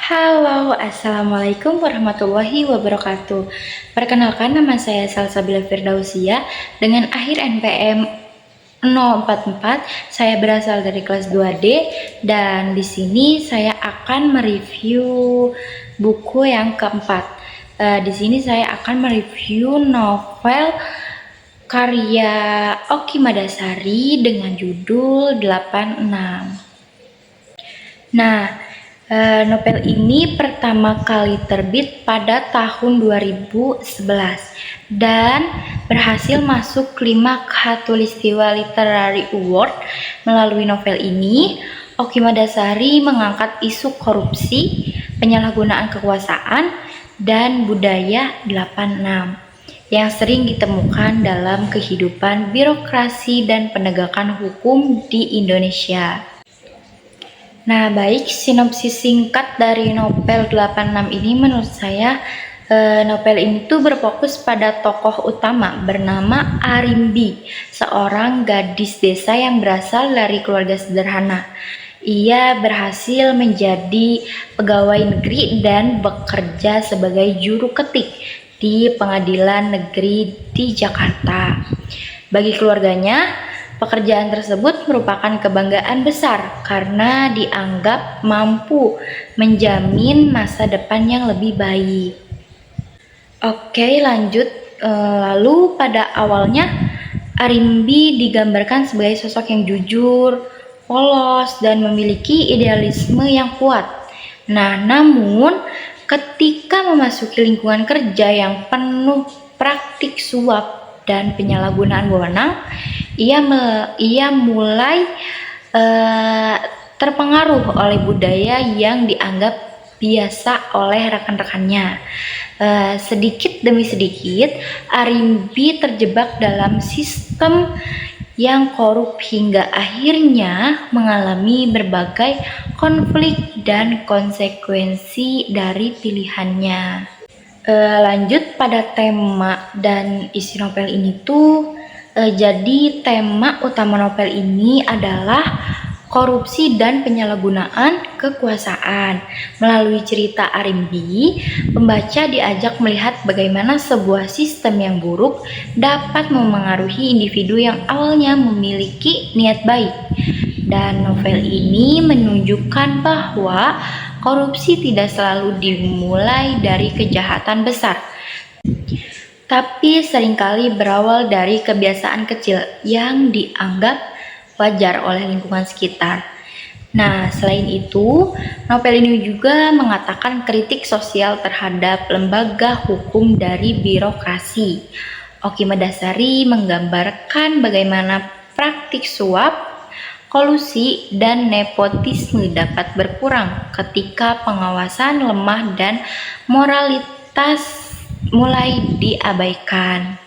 Halo, Assalamualaikum warahmatullahi wabarakatuh. Perkenalkan, nama saya Salsabila Firdausia dengan akhir NPM 044. Saya berasal dari kelas 2D dan di sini saya akan mereview buku yang keempat. Di sini saya akan mereview novel karya Oki Madasari dengan judul 86. Nah, novel ini pertama kali terbit pada tahun 2011 dan berhasil masuk 5 Khatulistiwa Literary Award. Melalui novel ini, Oki Madasari mengangkat isu korupsi, penyalahgunaan kekuasaan, dan budaya 86 yang sering ditemukan dalam kehidupan birokrasi dan penegakan hukum di Indonesia. Nah, baik, sinopsis singkat dari novel 86 ini menurut saya novel ini tuh berfokus pada tokoh utama bernama Arimbi, seorang gadis desa yang berasal dari keluarga sederhana. Ia berhasil menjadi pegawai negeri dan bekerja sebagai juru ketik di pengadilan negeri di Jakarta. Bagi keluarganya, pekerjaan tersebut merupakan kebanggaan besar karena dianggap mampu menjamin masa depan yang lebih baik. Oke, lanjut. Lalu pada awalnya Arimbi digambarkan sebagai sosok yang jujur, polos, dan memiliki idealisme yang kuat. Nah, namun ketika memasuki lingkungan kerja yang penuh praktik suap dan penyalahgunaan wewenang, ia mulai terpengaruh oleh budaya yang dianggap biasa oleh rekan-rekannya. Sedikit demi sedikit, Arimbi terjebak dalam sistem yang korup hingga akhirnya mengalami berbagai konflik dan konsekuensi dari pilihannya. Lanjut pada tema dan isi novel ini tuh, jadi tema utama novel ini adalah korupsi dan penyalahgunaan kekuasaan. Melalui cerita Arimbi, pembaca diajak melihat bagaimana sebuah sistem yang buruk dapat memengaruhi individu yang awalnya memiliki niat baik. Dan novel ini menunjukkan bahwa korupsi tidak selalu dimulai dari kejahatan besar, tapi seringkali berawal dari kebiasaan kecil yang dianggap wajar oleh lingkungan sekitar. Nah, selain itu, novel ini juga mengatakan kritik sosial terhadap lembaga hukum dari birokrasi. Oki Madasari menggambarkan bagaimana praktik suap, kolusi, dan nepotisme dapat berkurang ketika pengawasan lemah dan moralitas mulai diabaikan.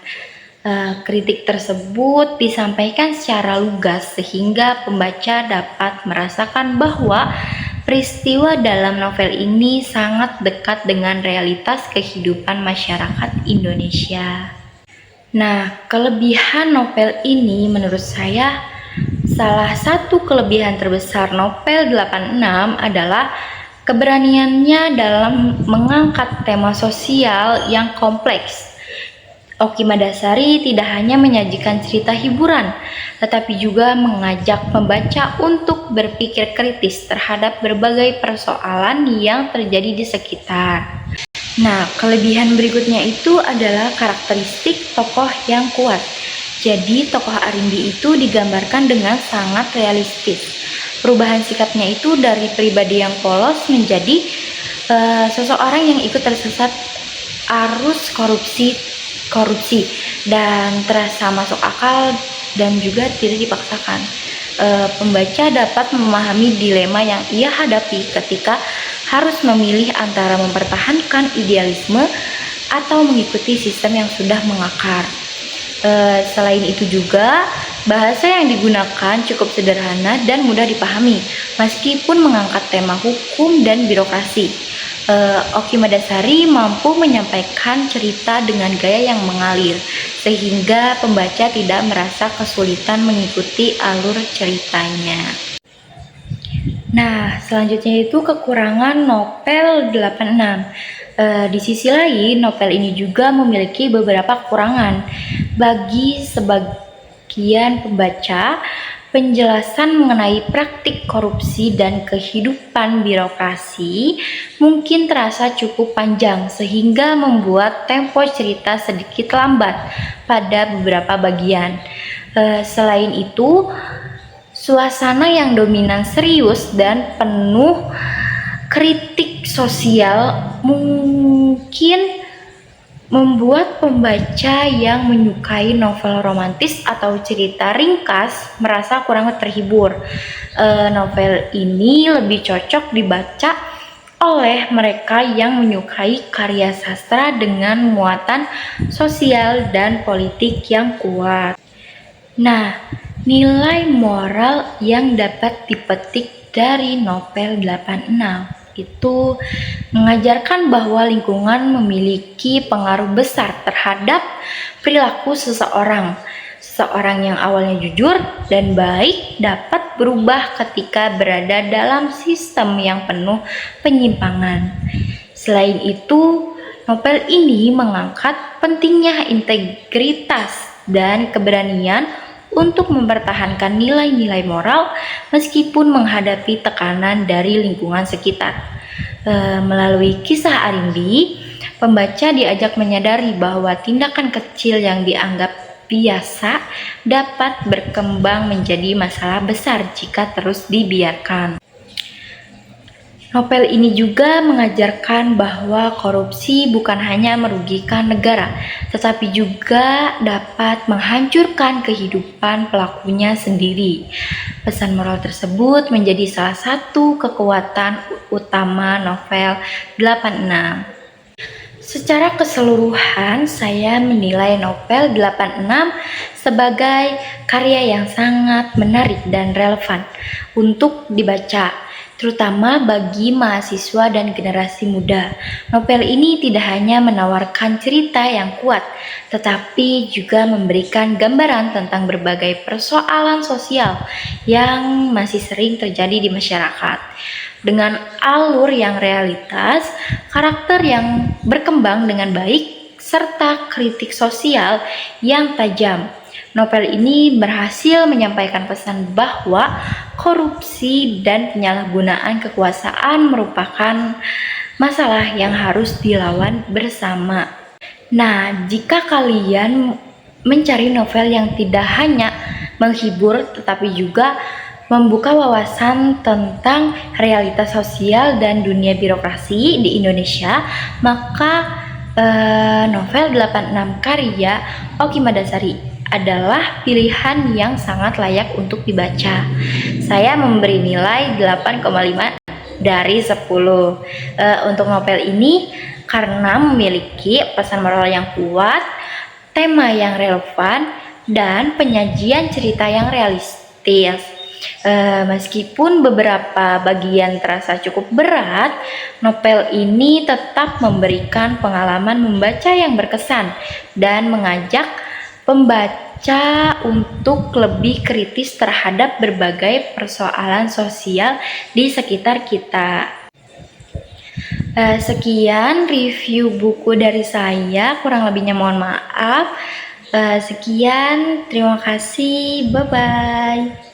Kritik tersebut disampaikan secara lugas sehingga pembaca dapat merasakan bahwa peristiwa dalam novel ini sangat dekat dengan realitas kehidupan masyarakat Indonesia. Nah, kelebihan novel ini menurut saya, salah satu kelebihan terbesar novel 86 adalah keberaniannya dalam mengangkat tema sosial yang kompleks. Oki Madasari tidak hanya menyajikan cerita hiburan, tetapi juga mengajak pembaca untuk berpikir kritis terhadap berbagai persoalan yang terjadi di sekitar. Nah, kelebihan berikutnya itu adalah karakteristik tokoh yang kuat. Jadi, tokoh Arimbi itu digambarkan dengan sangat realistis. Perubahan sikapnya itu dari pribadi yang polos menjadi seseorang yang ikut tersesat arus korupsi dan terasa masuk akal dan juga tidak dipaksakan. Pembaca dapat memahami dilema yang ia hadapi ketika harus memilih antara mempertahankan idealisme atau mengikuti sistem yang sudah mengakar. Selain itu juga, bahasa yang digunakan cukup sederhana dan mudah dipahami meskipun mengangkat tema hukum dan birokrasi. Oki Madasari mampu menyampaikan cerita dengan gaya yang mengalir sehingga pembaca tidak merasa kesulitan mengikuti alur ceritanya. Nah, selanjutnya itu kekurangan novel 86. Di sisi lain, novel ini juga memiliki beberapa kekurangan. Bagi sebagian pembaca, penjelasan mengenai praktik korupsi dan kehidupan birokrasi mungkin terasa cukup panjang sehingga membuat tempo cerita sedikit lambat pada beberapa bagian. Selain itu, suasana yang dominan serius dan penuh kritik sosial mungkin membuat pembaca yang menyukai novel romantis atau cerita ringkas merasa kurang terhibur. Novel ini lebih cocok dibaca oleh mereka yang menyukai karya sastra dengan muatan sosial dan politik yang kuat. Nah, nilai moral yang dapat dipetik dari novel 86 itu mengajarkan bahwa lingkungan memiliki pengaruh besar terhadap perilaku seseorang. Seseorang yang awalnya jujur dan baik dapat berubah ketika berada dalam sistem yang penuh penyimpangan. Selain itu, novel ini mengangkat pentingnya integritas dan keberanian untuk mempertahankan nilai-nilai moral meskipun menghadapi tekanan dari lingkungan sekitar. Melalui kisah Arimbi, pembaca diajak menyadari bahwa tindakan kecil yang dianggap biasa dapat berkembang menjadi masalah besar jika terus dibiarkan. Novel ini juga mengajarkan bahwa korupsi bukan hanya merugikan negara, tetapi juga dapat menghancurkan kehidupan pelakunya sendiri. Pesan moral tersebut menjadi salah satu kekuatan utama novel 86. Secara keseluruhan, saya menilai novel 86 sebagai karya yang sangat menarik dan relevan untuk dibaca, terutama bagi mahasiswa dan generasi muda. Novel ini tidak hanya menawarkan cerita yang kuat, tetapi juga memberikan gambaran tentang berbagai persoalan sosial yang masih sering terjadi di masyarakat. Dengan alur yang realitas, karakter yang berkembang dengan baik, serta kritik sosial yang tajam. Novel ini berhasil menyampaikan pesan bahwa korupsi dan penyalahgunaan kekuasaan merupakan masalah yang harus dilawan bersama. Nah, jika kalian mencari novel yang tidak hanya menghibur tetapi juga membuka wawasan tentang realitas sosial dan dunia birokrasi di Indonesia, maka novel 86 karya Oky Madasari adalah pilihan yang sangat layak untuk dibaca. Saya memberi nilai 8,5 dari 10 untuk novel ini karena memiliki pesan moral yang kuat, tema yang relevan, dan penyajian cerita yang realistis. Meskipun beberapa bagian terasa cukup berat, novel ini tetap memberikan pengalaman membaca yang berkesan dan mengajak pembaca untuk lebih kritis terhadap berbagai persoalan sosial di sekitar kita. Sekian review buku dari saya, kurang lebihnya mohon maaf. Sekian, terima kasih, bye-bye.